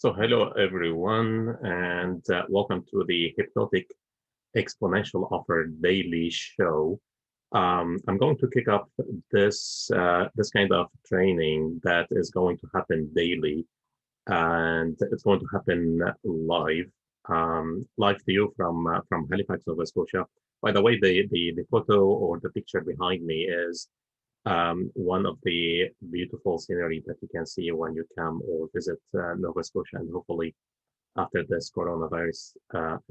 So hello everyone, and welcome to the Hypnotic Exponential Offer Daily Show. I'm going to kick off this kind of training that is going to happen daily, and it's going to happen live to you from Halifax, Nova Scotia. By the way, the photo or the picture behind me is one of the beautiful scenery that you can see when you come or visit Nova Scotia, and hopefully after this coronavirus,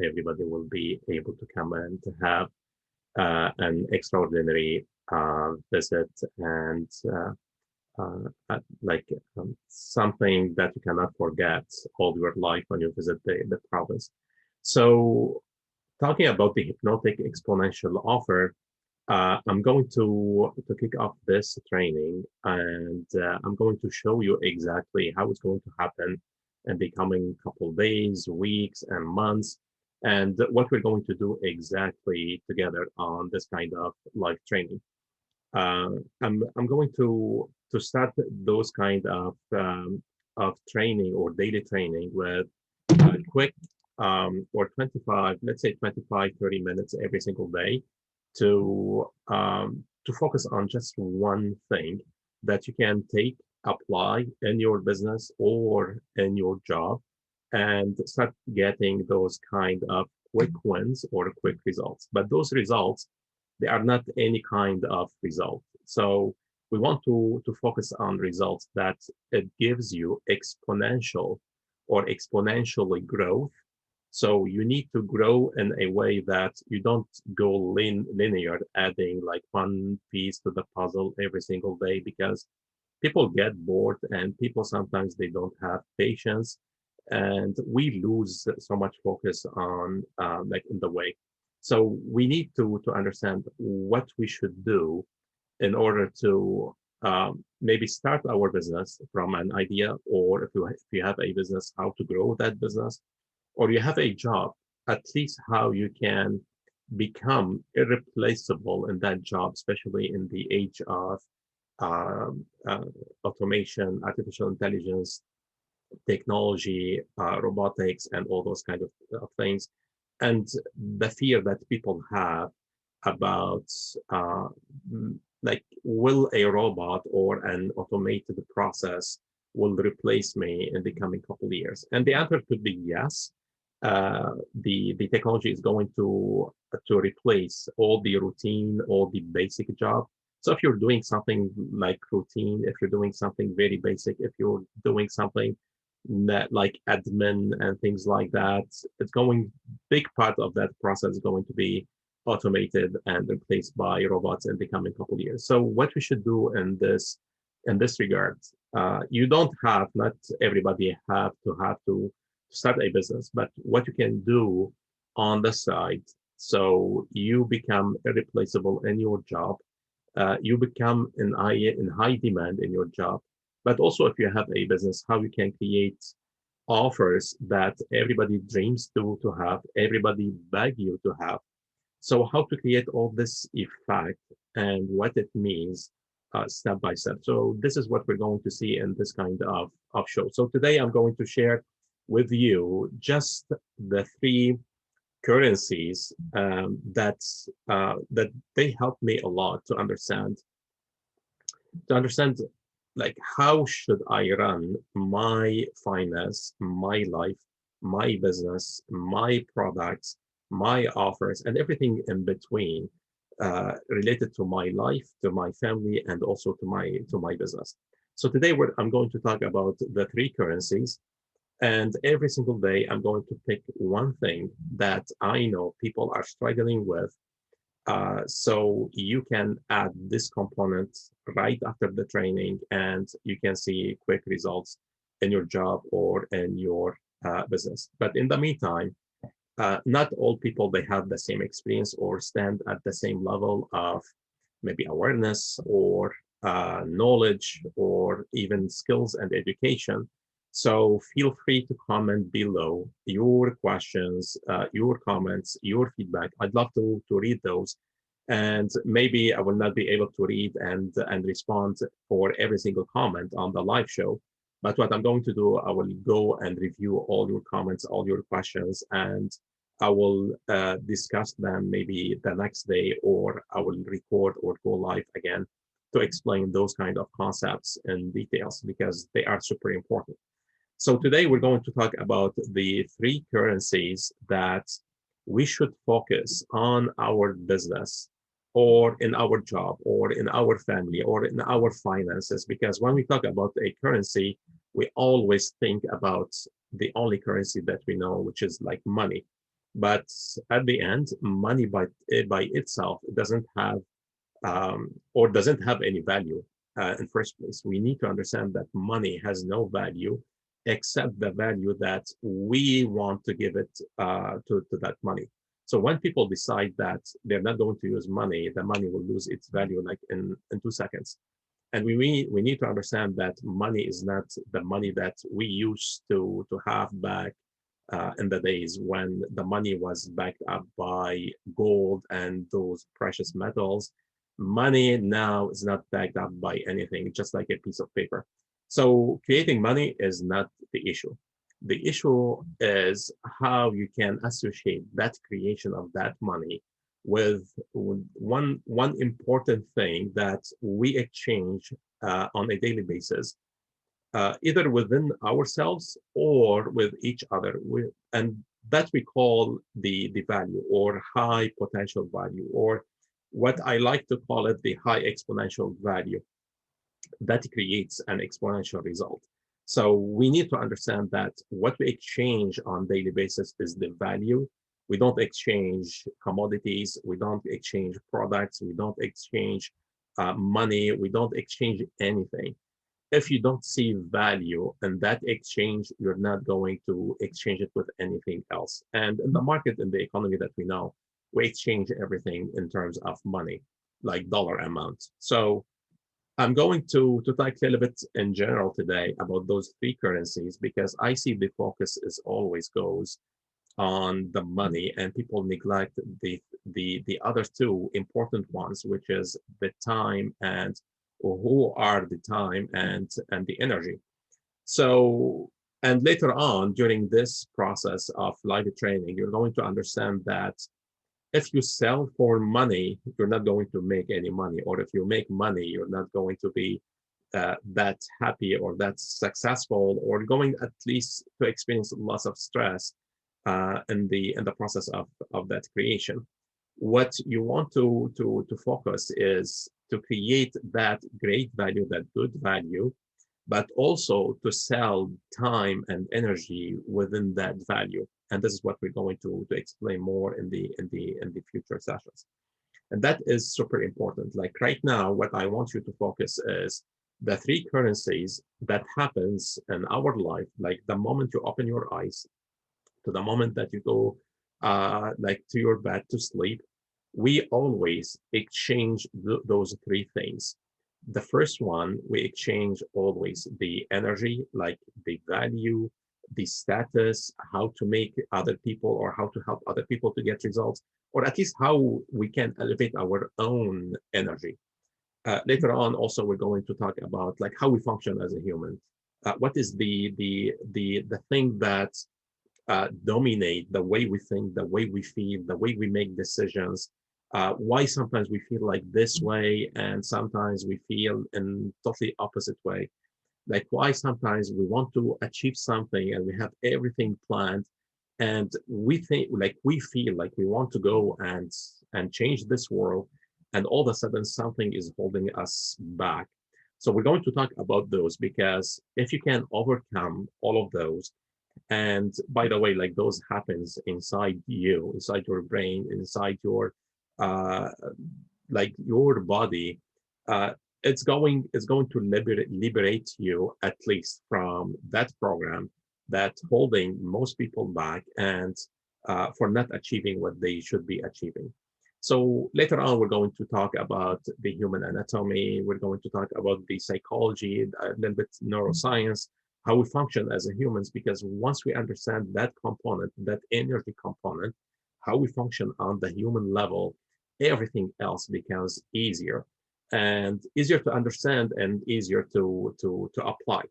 everybody will be able to come and have an extraordinary visit and like something that you cannot forget all your life when you visit the province. So, talking about the hypnotic exponential offer, I'm going to kick off this training, and I'm going to show you exactly how it's going to happen in the coming couple days, weeks, and months, and what we're going to do exactly together on this kind of live training. Uh, I'm going to start those kind of training or daily training with a quick or 25, let's say 25, 30 minutes every single day to focus on just one thing that you can take, apply in your business or in your job, and start getting those kind of quick wins or quick results. But those results, they are not any kind of result. So we want to focus on results that it gives you exponential or exponentially growth. So you need to grow in a way that you don't go linear, adding like one piece to the puzzle every single day, because people get bored and people sometimes they don't have patience, and we lose so much focus on like in the way. So we need to understand what we should do in order to maybe start our business from an idea, or if you have a business, how to grow that business, or you have a job, at least how you can become irreplaceable in that job, especially in the age of um, uh, automation, artificial intelligence, technology, robotics, and all those kind of things. And the fear that people have about like, will a robot or an automated process will replace me in the coming couple of years? And the answer could be yes. The technology is going to replace all the routine, all the basic job. So if you're doing something like routine, if you're doing something very basic, if you're doing something that like admin and things like that, it's going, big part of that process is going to be automated and replaced by robots in the coming couple of years. So what we should do in this regard, you don't have, not everybody have to start a business, but what you can do on the side, so you become irreplaceable in your job, you become in high demand in your job. But also, if you have a business, how you can create offers that everybody dreams to have, everybody beg you to have. So how to create all this effect and what it means step by step. So this is what we're going to see in this kind of show. So today I'm going to share with you just the three currencies that they help me a lot to understand like how should I run my finance, my life, my business, my products, my offers, and everything in between related to my life, to my family, and also to my business. So today I'm going to talk about the three currencies, and every single day I'm going to pick one thing that I know people are struggling with, so you can add this component right after the training, and you can see quick results in your job or in your business. But in the meantime, not all people they have the same experience or stand at the same level of maybe awareness or knowledge or even skills and education. So feel free to comment below your questions, your comments, your feedback. I'd love to read those. And maybe I will not be able to read and respond for every single comment on the live show. But what I'm going to do, I will go and review all your comments, all your questions, and I will discuss them maybe the next day, or I will record or go live again to explain those kind of concepts in details because they are super important. So today we're going to talk about the three currencies that we should focus on our business or in our job or in our family or in our finances. Because when we talk about a currency, we always think about the only currency that we know, which is like money. But at the end, money by itself doesn't have or doesn't have any value in first place. We need to understand that money has no value except the value that we want to give it to that money. So when people decide that they're not going to use money, the money will lose its value like in 2 seconds. And we need to understand that money is not the money that we used to have back in the days when the money was backed up by gold and those precious metals. Money now is not backed up by anything, just like a piece of paper. So creating money is not the issue. The issue is how you can associate that creation of that money with one important thing that we exchange on a daily basis, either within ourselves or with each other. And that we call the value or high potential value, or what I like to call it, the high exponential value that creates an exponential result. So we need to understand that what we exchange on daily basis is the value. We don't exchange commodities. We don't exchange products. We don't exchange money. We don't exchange anything. If you don't see value in that exchange, you're not going to exchange it with anything else. And in the market, in the economy that we know, we exchange everything in terms of money, like dollar amount. So I'm going to talk a little bit in general today about those three currencies because I see the focus is always goes on the money and people neglect the other two important ones, which is the time and who are the time and the energy. So and later on during this process of live training, you're going to understand that if you sell for money, you're not going to make any money, or if you make money, you're not going to be that happy or that successful, or going at least to experience lots of stress in the process of that creation. What you want to focus is to create that great value, that good value, but also to sell time and energy within that value. And this is what we're going to explain more in the future sessions. And that is super important. Like right now, what I want you to focus is the three currencies that happens in our life, like the moment you open your eyes to the moment that you go like to your bed to sleep, we always exchange those three things. The first one, we exchange always the energy, like the value, the status, how to make other people or how to help other people to get results, or at least how we can elevate our own energy. Later on, also, we're going to talk about like how we function as a human. What is the thing that dominate the way we think, the way we feel, the way we make decisions. Why sometimes we feel like this way and sometimes we feel in totally opposite way. Like why sometimes we want to achieve something and we have everything planned and we think like we feel like we want to go and change this world and all of a sudden something is holding us back. So we're going to talk about those because if you can overcome all of those, and by the way, like those happens inside you, inside your brain, inside your uh, like your body. Uh, it's going to liberate you at least from that program that's holding most people back and for not achieving what they should be achieving. So later on, we're going to talk about the human anatomy. We're going to talk about the psychology, a little bit neuroscience, how we function as a humans, because once we understand that component, that energy component, how we function on the human level, everything else becomes easier and easier to understand and easier to apply.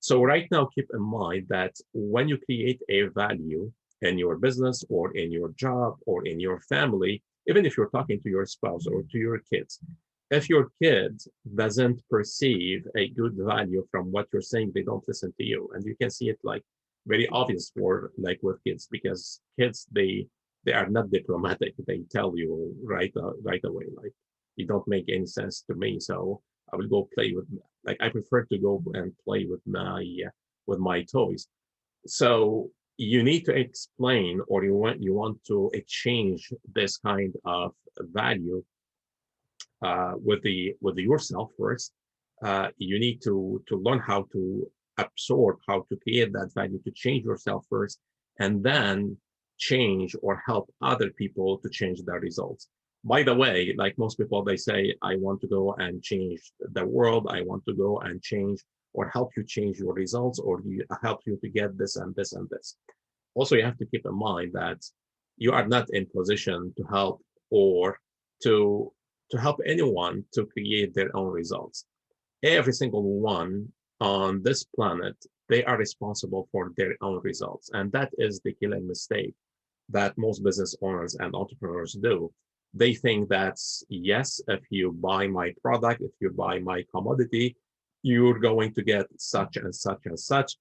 So right now, keep in mind that when you create a value in your business or in your job or in your family, even if you're talking to your spouse or to your kids, if your kid doesn't perceive a good value from what you're saying, they don't listen to you. And you can see it like very obvious for like with kids, because kids, they are not diplomatic. They tell you right away, like, you don't make any sense to me. So I will go play with, like, I prefer to go and play with my toys. So you need to explain, or you want to exchange this kind of value with yourself first. You need to learn how to absorb, how to create that value, to change yourself first, and then change or help other people to change their results. By the way, like most people, they say, I want to go and change the world. I want to go and change or help you change your results, or help you to get this and this and this. Also, you have to keep in mind that you are not in position to help, or to to help anyone to create their own results. Every single one on this planet, they are responsible for their own results. And that is the killing mistake that most business owners and entrepreneurs do. They think that, yes, if you buy my product, if you buy my commodity, you're going to get such and such and such.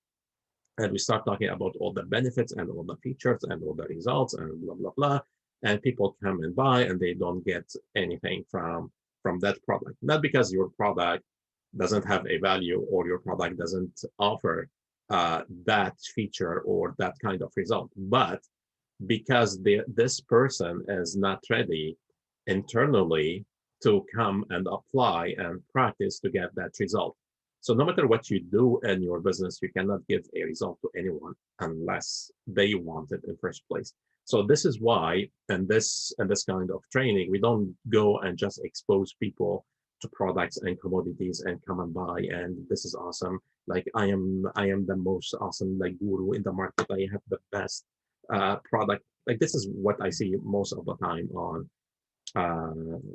And we start talking about all the benefits and all the features and all the results and blah blah blah, and people come and buy, and they don't get anything from that product. Not because your product doesn't have a value, or your product doesn't offer that feature or that kind of result, but because this person is not ready internally to come and apply and practice to get that result. So no matter what you do in your business, you cannot give a result to anyone unless they want it in the first place. So this is why, and this kind of training, we don't go and just expose people to products and commodities and come and buy, and this is awesome. Like, I am the most awesome, like, guru in the market. I have the best product. Like, this is what I see most of the time on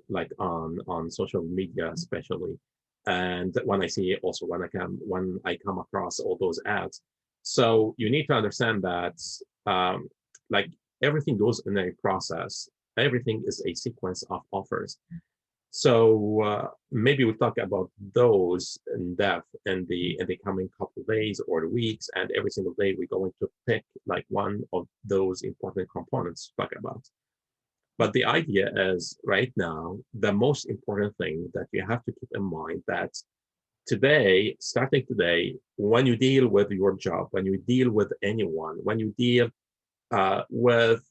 like on social media, especially. And when I see it, also when I come across all those ads. So you need to understand that, um, like, everything goes in a process. Everything is a sequence of offers. So maybe we'll talk about those in depth in the coming couple of days or weeks, and every single day we're going to pick like one of those important components to talk about. But the idea is, right now, the most important thing that you have to keep in mind, that today, starting today, when you deal with your job, when you deal with anyone, when you deal with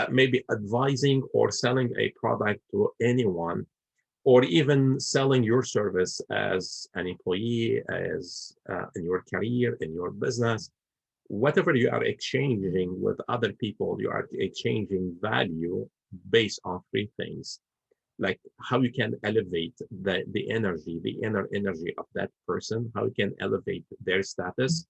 maybe advising or selling a product to anyone, or even selling your service as an employee, as in your career, in your business, whatever you are exchanging with other people, you are exchanging value based on three things. Like, how you can elevate the energy, the inner energy of that person, how you can elevate their status,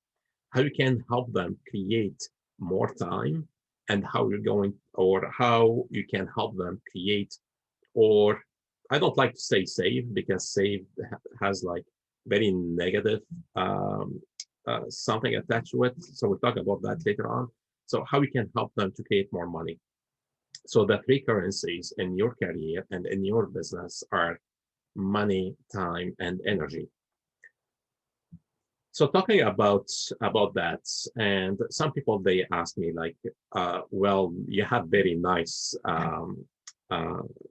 how you can help them create more time, and how you're going, or how you can help them create, or I don't like to say save, because save has like very negative something attached to it. So we'll talk about that later on. So how we can help them to create more money. So the three currencies in your career and in your business are money, time, and energy. So talking about that, and some people, they ask me like, well, you have very nice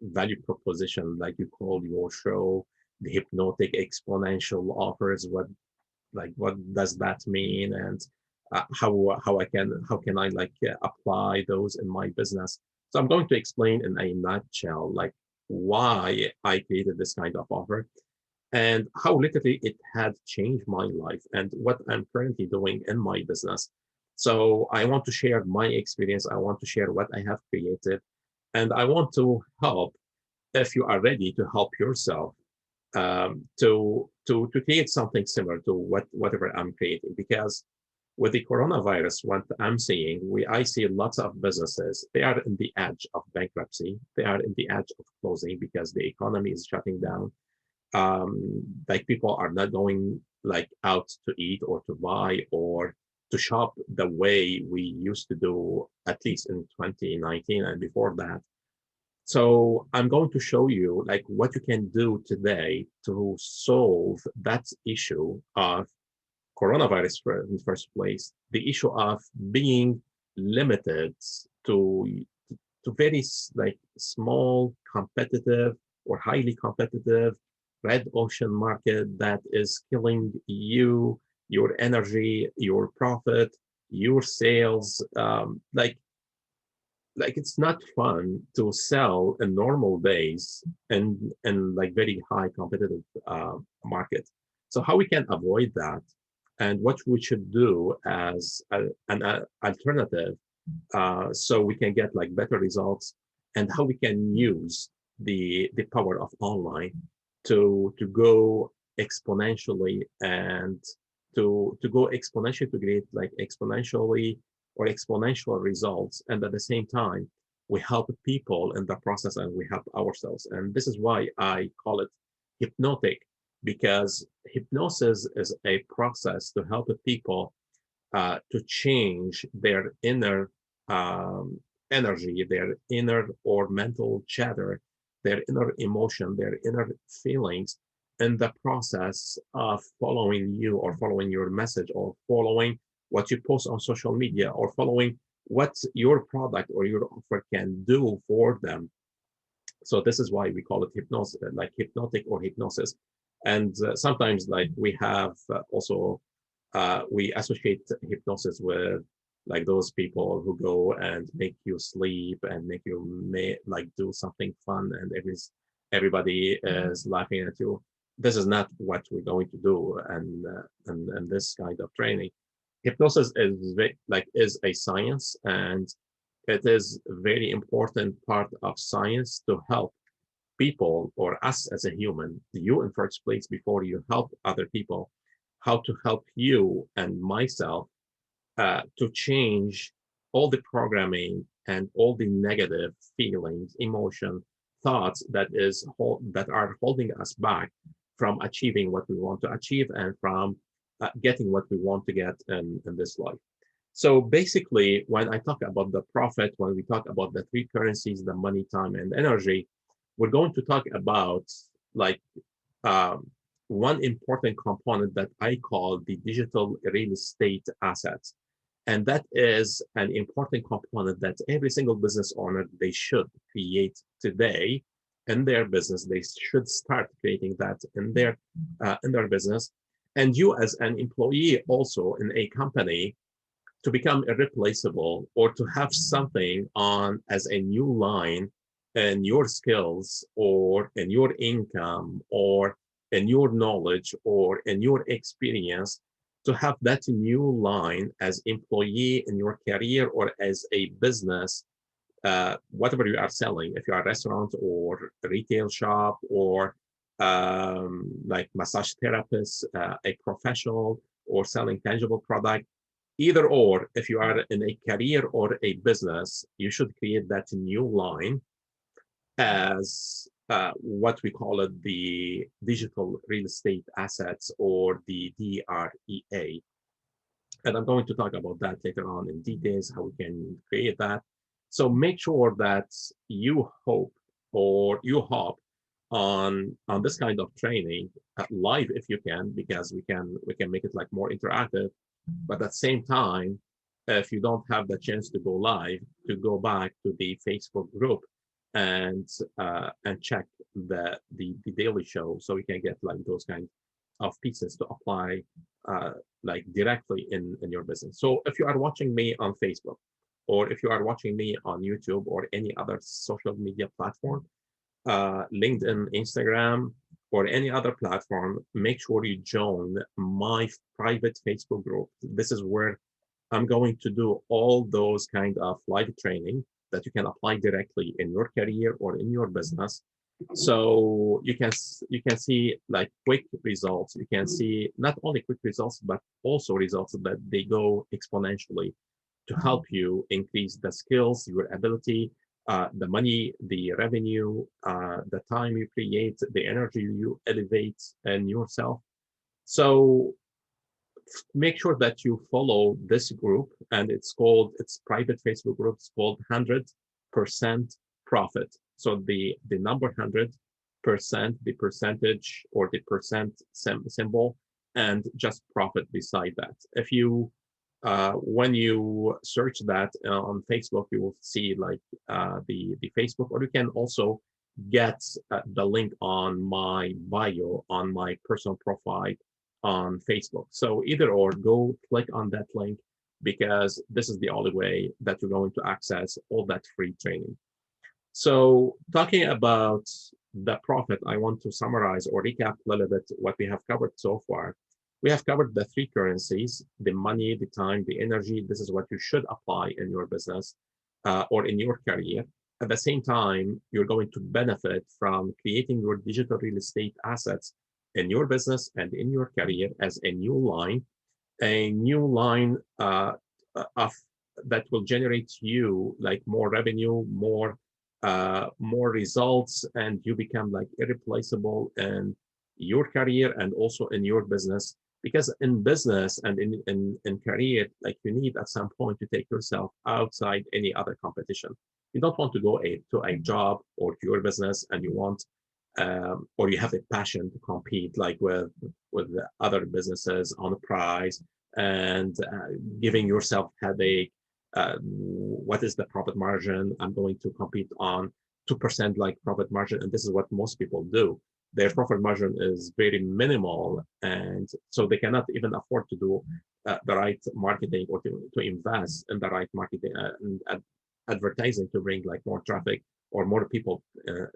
value proposition, like you call your show the hypnotic exponential offers. What does that mean, and how can I like apply those in my business? So I'm going to explain in a nutshell, like, why I created this kind of offer, and how literally it had changed my life, and what I'm currently doing in my business. So I want to share my experience. I want to share what I have created, and I want to help, if you are ready to help yourself, to create something similar to whatever I'm creating. Because with the coronavirus, what I'm seeing, I see lots of businesses, they are in the edge of bankruptcy. They are in the edge of closing because the economy is shutting down. Like, people are not going like out to eat or to buy or to shop the way we used to do, at least in 2019 and before that. So I'm going to show you like what you can do today to solve that issue of coronavirus in the first place, the issue of being limited to very like small, competitive or highly competitive red ocean market that is killing you, your energy, your profit, your sales. Like it's not fun to sell in normal days and like very high competitive market. So how we can avoid that and what we should do as an alternative so we can get like better results and how we can use the power of online to go exponentially and to go exponentially to create like exponentially or exponential results, and at the same time we help people in the process and we help ourselves. And this is why I call it hypnotic, because hypnosis is a process to help people to change their inner um, energy, their inner or mental chatter, their inner emotion, their inner feelings, in the process of following you or following your message or following what you post on social media or following what your product or your offer can do for them. So this is why we call it hypnosis, like hypnotic or hypnosis. And sometimes like we have also we associate hypnosis with like those people who go and make you sleep and make you like do something fun and everybody is laughing at you. This is not what we're going to do, and this kind of training. Hypnosis is like is a science, and it is a very important part of science to help people or us as a human, you in first place before you help other people, how to help you and myself to change all the programming and all the negative feelings, emotion, thoughts that are holding us back from achieving what we want to achieve and from getting what we want to get in this life. So basically, when I talk about the profit, when we talk about the three currencies, the money, time, and energy, we're going to talk about like um, one important component that I call the digital real estate assets. And that is an important component that every single business owner, they should create today in their business. They should start creating that in their business. And you as an employee also in a company, to become irreplaceable or to have something on as a new line in your skills or in your income or in your knowledge or in your experience, to have that new line as employee in your career or as a business, whatever you are selling, if you are a restaurant or a retail shop or like massage therapist, a professional, or selling tangible product, either or, if you are in a career or a business, you should create that new line as what we call it the digital real estate assets or the DREA. And I'm going to talk about that later on in details, how we can create that. So make sure that you hope or you hop on this kind of training live if you can, because we can make it like more interactive. But at the same time, if you don't have the chance to go live, to go back to the Facebook group and check the daily show, so we can get like those kind of pieces to apply like directly in your business. So if you are watching me on Facebook, or if you are watching me on YouTube or any other social media platform, LinkedIn, Instagram, or any other platform, make sure you join my private Facebook group. This is where I'm going to do all those kind of live training that you can apply directly in your career or in your business. So you can see like quick results. You can see not only quick results, but also results that they go exponentially to help you increase the skills, your ability, the money, the revenue, the time you create, the energy you elevate in yourself, So make sure that you follow this group, and it's private Facebook group. It's called 100% profit. So the number 100%, the percentage or the percent symbol, and just profit beside that. If you when you search that on Facebook, you will see like the Facebook, or you can also get the link on my bio on my personal profile on Facebook. So either or, go click on that link, because this is the only way that you're going to access all that free training. So talking about the profit, I want to summarize or recap a little bit what we have covered so far. We have covered the three currencies: the money, the time, the energy. This is what you should apply in your business or in your career. At the same time, you're going to benefit from creating your digital real estate assets in your business and in your career as a new line of that will generate you like more revenue, more results, and you become like irreplaceable in your career and also in your business. Because in business and in career, like you need at some point to take yourself outside any other competition. You don't want to go to a job or to your business and you want or you have a passion to compete like with the other businesses on price and giving yourself headache. What is the profit margin? I'm going to compete on 2% like profit margin, and this is what most people do. Their profit margin is very minimal, and so they cannot even afford to do the right marketing or to invest in the right marketing and advertising to bring like more traffic or more people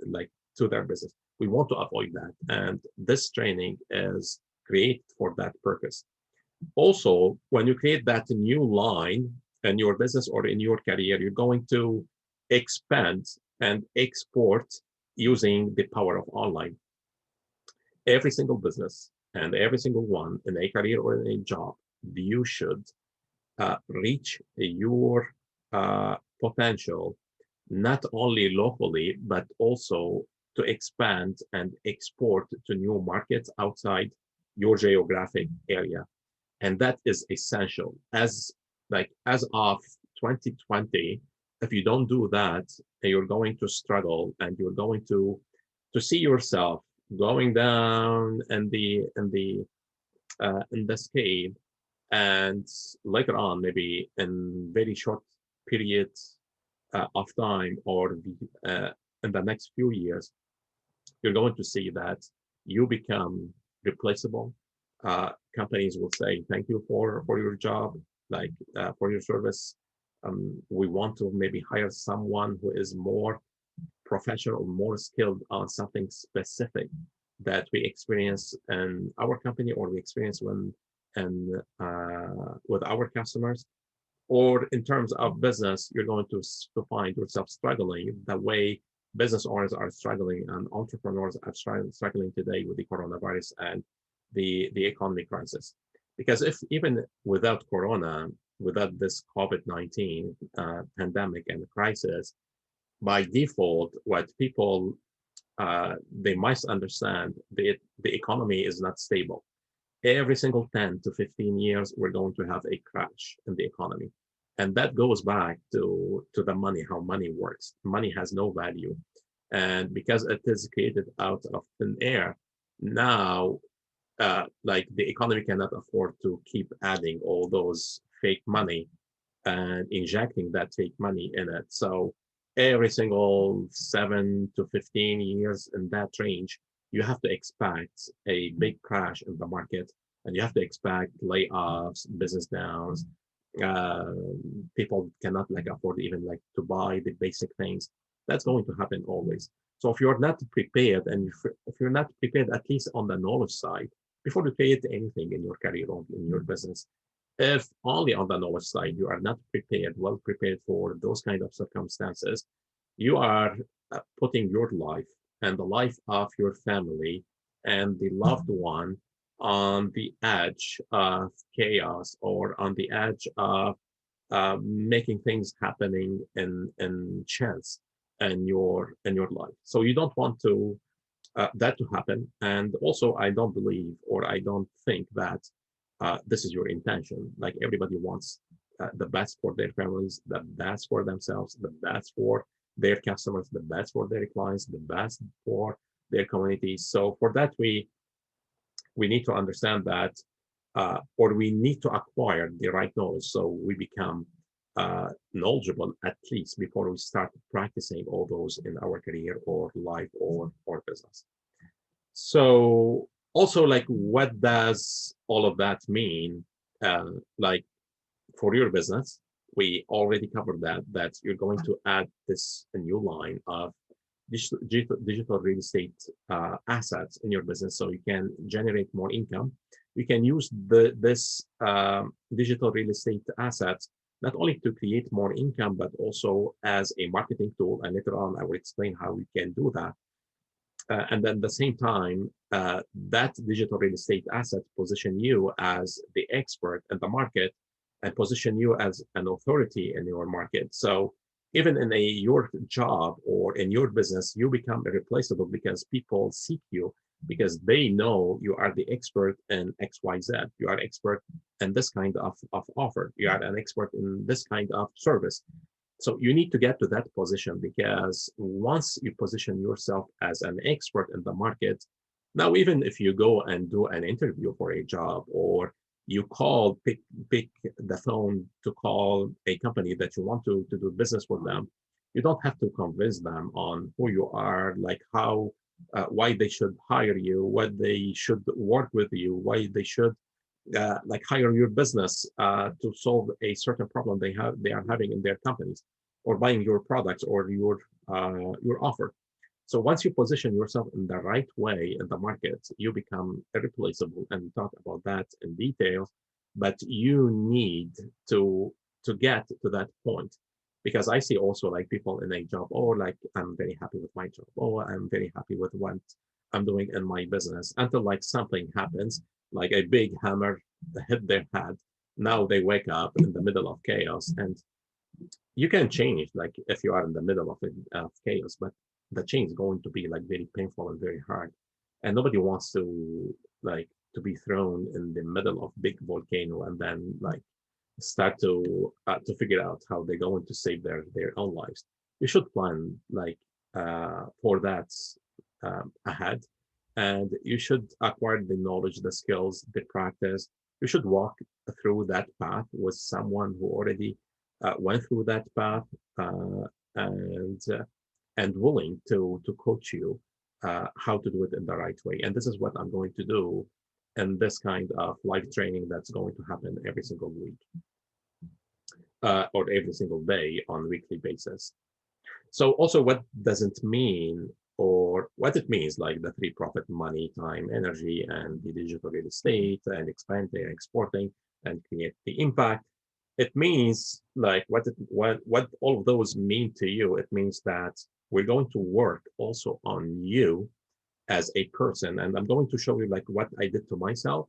like to their business. We want to avoid that, and this training is created for that purpose. Also, when you create that new line in your business or in your career, you're going to expand and export using the power of online. Every single business and every single one in a career or in a job, you should reach your potential not only locally, but also to expand and export to new markets outside your geographic area. And that is essential. As of 2020, if you don't do that, you're going to struggle and you're going to see yourself going down in the scale, and later on, maybe in very short periods of time or in the next few years, you're going to see that you become replaceable. Companies will say, thank you for your job, like for your service. We want to maybe hire someone who is more professional, more skilled on something specific that we experience in our company or we experience when and with our customers. Or in terms of business, you're going to find yourself struggling the way business owners are struggling and entrepreneurs are struggling today with the coronavirus and the economic crisis. Because if even without corona, without this COVID-19 pandemic and crisis, by default, what people they must understand, the economy is not stable. Every single 10 to 15 years, we're going to have a crash in the economy. And that goes back to the money, how money works. Money has no value. And because it is created out of thin air, now like the economy cannot afford to keep adding all those fake money and injecting that fake money in it. So every single 7 to 15 years in that range, you have to expect a big crash in the market, and you have to expect layoffs, business downs. Uh, People cannot like afford even like to buy the basic things. That's going to happen always. So if you're not prepared, and if you're not prepared at least on the knowledge side, before you create anything in your career or in your business, if only on the knowledge side you are not prepared, well prepared for those kind of circumstances, you are putting your life and the life of your family and the loved one on the edge of chaos or on the edge of making things happening in chance in your life. So you don't want that to happen. And also, I don't believe or I don't think that this is your intention. Like everybody wants the best for their families, the best for themselves, the best for their customers, the best for their clients, the best for their communities. So for that, we need to understand that, or we need to acquire the right knowledge so we become knowledgeable at least before we start practicing all those in our career or life or business. So also, like, what does all of that mean? Like for your business, we already covered that you're going to add this a new line of digital real estate assets in your business so you can generate more income. You can use this digital real estate assets not only to create more income, but also as a marketing tool. And later on, I will explain how we can do that. And then at the same time, that digital real estate asset position you as the expert in the market and position you as an authority in your market. So even in your job or in your business, you become irreplaceable because people seek you because they know you are the expert in XYZ. You are expert in this kind of offer. You are an expert in this kind of service. So you need to get to that position because once you position yourself as an expert in the market, now even if you go and do an interview for a job or you pick the phone to call a company that you want to do business with them, you don't have to convince them on who you are, like how, why they should hire you, what they should work with you, why they should like hire your business to solve a certain problem they are having in their companies, or buying your products or your offer. So once you position yourself in the right way in the market, you become irreplaceable. And we talk about that in detail. But you need to to get to that point, because I see also like people in a job, oh, like I'm very happy with my job, oh, I'm very happy with what I'm doing in my business, until like something happens, like a big hammer hit their head. Now they wake up in the middle of chaos, and you can change like if you are in the middle of chaos, but the change is going to be like very painful and very hard, and nobody wants to like to be thrown in the middle of big volcano and then like start to figure out how they're going to save their own lives. You should plan like for that ahead, and you should acquire the knowledge, the skills, the practice. You should walk through that path with someone who already went through that path, uh, and and willing to coach you how to do it in the right way. And this is what I'm going to do in this kind of live training that's going to happen every single week, or every single day on a weekly basis. So also what does it mean, or what it means, like the three profit: money, time, energy, and the digital real estate, and expanding and exporting and create the impact. It means like what all of those mean to you. It means that we're going to work also on you as a person. And I'm going to show you like what I did to myself,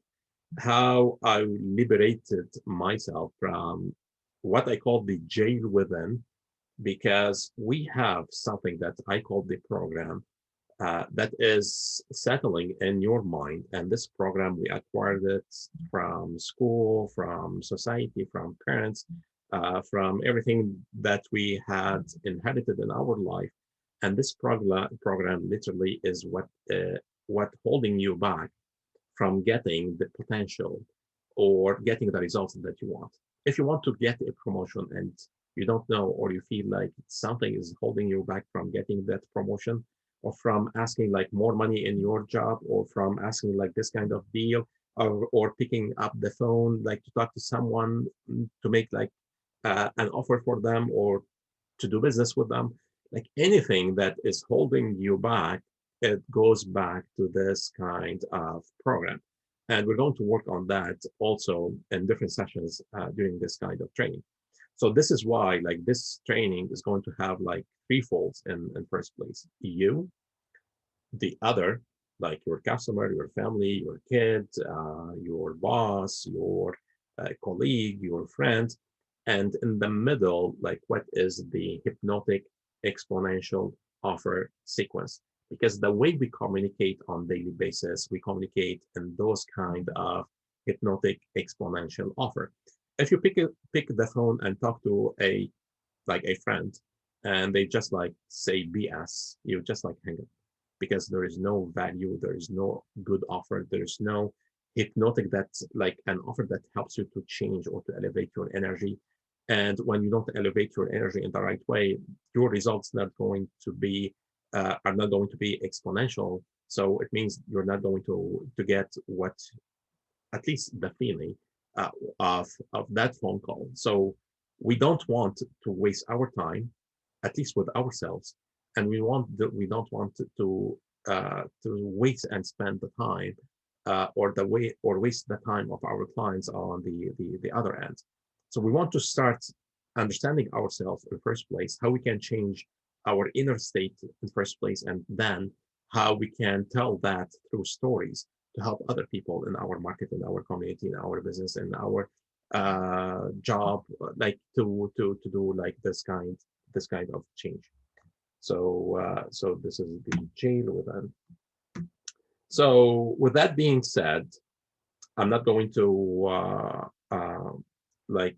how I liberated myself from what I call the jail within, because we have something that I call the program that is settling in your mind. And this program, we acquired it from school, from society, from parents, from everything that we had inherited in our life. And this program literally is what holding you back from getting the potential or getting the results that you want. If you want to get a promotion and you don't know, or you feel like something is holding you back from getting that promotion, or from asking like more money in your job, or from asking like this kind of deal, or picking up the phone like to talk to someone to make like an offer for them or to do business with them, like anything that is holding you back, it goes back to this kind of program. And we're going to work on that also in different sessions during this kind of training. So this is why like this training is going to have like three folds in first place: you, the other, like your customer, your family, your kid, your boss, your colleague, your friend, and in the middle, like what is the hypnotic exponential offer sequence. because the way we communicate on daily basis, we communicate in those kind of hypnotic exponential offer. If you pick the phone and talk to a friend, and they just like say BS, you just like hang up, because there is no value, there is no good offer, there is no hypnotic that's like an offer that helps you to change or to elevate your energy. And when you don't elevate your energy in the right way, your results not going to be are not going to be exponential. So it means you're not going to get what, at least the feeling uh, of that phone call. So we don't want to waste our time, at least with ourselves, and we don't want to waste and spend the time or waste the time of our clients on the other end. So we want to start understanding ourselves in the first place, how we can change our inner state in the first place, and then how we can tell that through stories to help other people in our market, in our community, in our business, in our job, like to do like this kind of change. So this is the jail within. So with that being said, I'm not going to like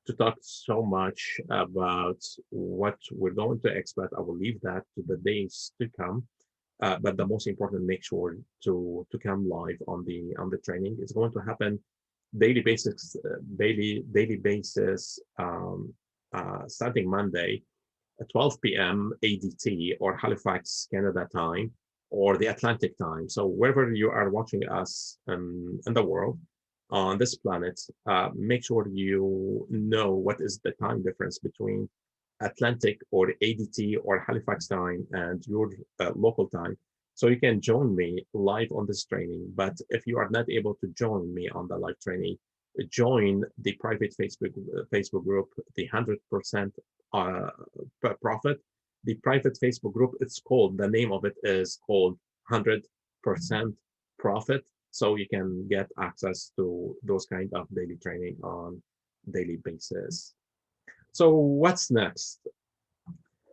to talk so much about what we're going to expect. I will leave that to the days to come. But the most important, make sure to come live on the training. It's going to happen daily basis, daily basis, starting Monday at 12 p.m. ADT or Halifax, Canada time, or the Atlantic time. So wherever you are watching us in the world, on this planet, make sure you know what is the time difference between Atlantic or ADT or Halifax time and your local time. So you can join me live on this training. But if you are not able to join me on the live training, join the private Facebook group, the 100% uh, profit. The private Facebook group, it's called, the name of it is called 100% profit. So you can get access to those kind of daily training on daily basis. So what's next?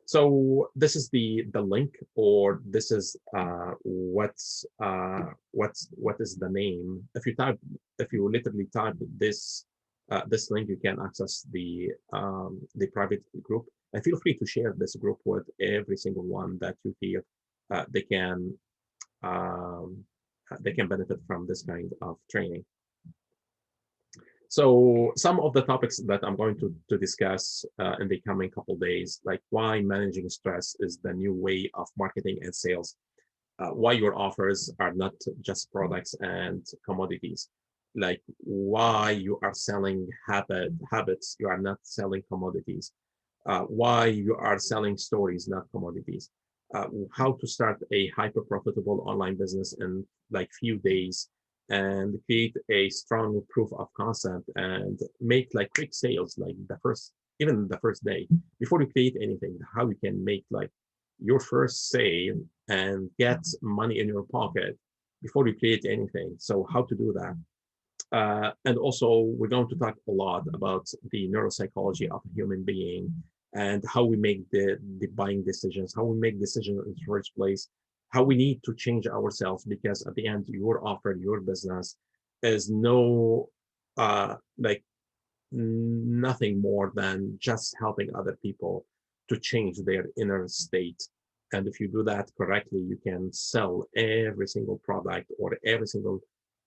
So this is the link, or this is what is the name. If you literally type this link, you can access the private group. And feel free to share this group with every single one that you feel uh, they can um, they can benefit from this kind of training. So some of the topics that I'm going to discuss in the coming couple days, like why managing stress is the new way of marketing and sales, why your offers are not just products and commodities, like why you are selling habits, you are not selling commodities, why you are selling stories, not commodities, how to start a hyper profitable online business in like few days and create a strong proof of concept and make like quick sales, like even the first day before you create anything, how you can make like your first sale and get money in your pocket before you create anything. So how to do that. And also, we're going to talk a lot about the neuropsychology of a human being and how we make the buying decisions, how we make decisions in the first place, how we need to change ourselves, because at the end, your offer, your business is no, like nothing more than just helping other people to change their inner state. And if you do that correctly, you can sell every single product or every single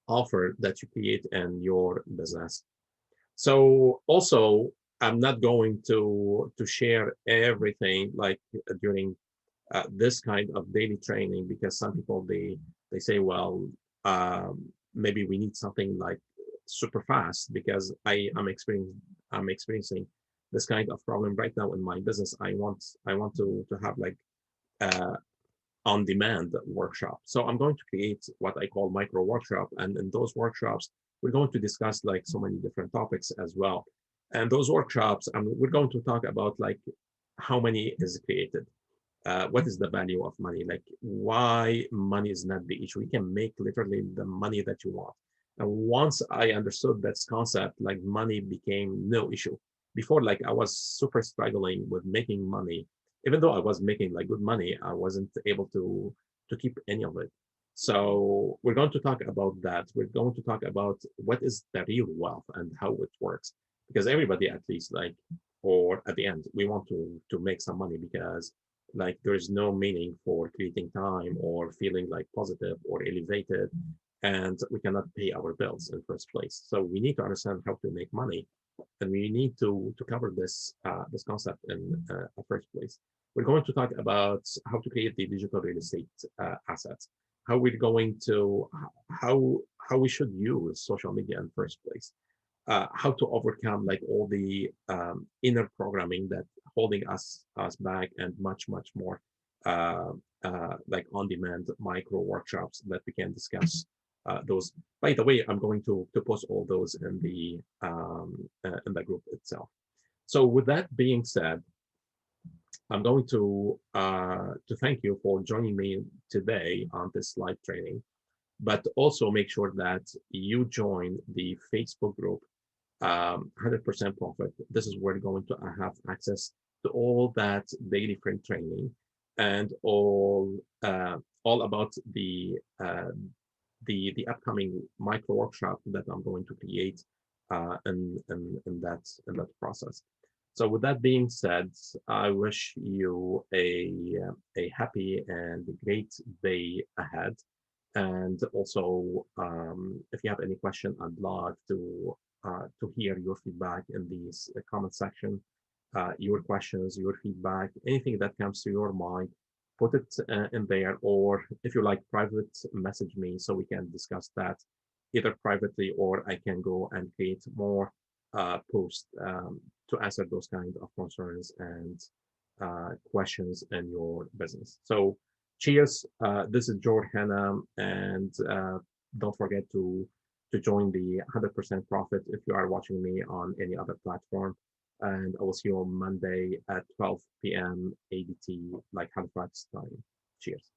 offer that you create in your business. So also, I'm not going to share everything like during this kind of daily training, because some people they say, well, maybe we need something like super fast, because I'm experiencing this kind of problem right now in my business. I want to have like uh, on demand workshop. So I'm going to create what I call micro workshop. And in those workshops, we're going to discuss like so many different topics as well. And those workshops, we're going to talk about like how money is created. What is the value of money? Like why money is not the issue. We can make literally the money that you want. And once I understood that concept, like money became no issue. Before, like I was super struggling with making money even though I was making like good money, I wasn't able to keep any of it. So we're going to talk about that. We're going to talk about what is the real wealth and how it works. Because everybody, at least, like, or at the end, we want to make some money because like there is no meaning for creating time or feeling like positive or elevated, and we cannot pay our bills in the first place. So we need to understand how to make money, and we need to cover this concept in the first place. We're going to talk about how to create the digital real estate assets, how we're going to how we should use social media in the first place, how to overcome like all the inner programming that holding us back, and much more uh, like on-demand micro workshops that we can discuss those. By the way, I'm going to post all those in the group itself. So with that being said, I'm going to thank you for joining me today on this live training, but also make sure that you join the Facebook group, 100% profit. This is where you're going to have access to all that daily frame training and all about the upcoming micro workshop that I'm going to create in that process. So with that being said, I wish you a happy and great day ahead. And also, if you have any question, I'd love to hear your feedback in the comment section. Your questions, your feedback, anything that comes to your mind, put it in there. Or if you like, private message me so we can discuss that either privately, or I can go and create more posts to answer those kind of concerns and questions in your business. So cheers. This is George Hanna, and don't forget to join the 100% profit if you are watching me on any other platform. And I will see you on Monday at 12 p.m. ADT, like Halifax time. Cheers.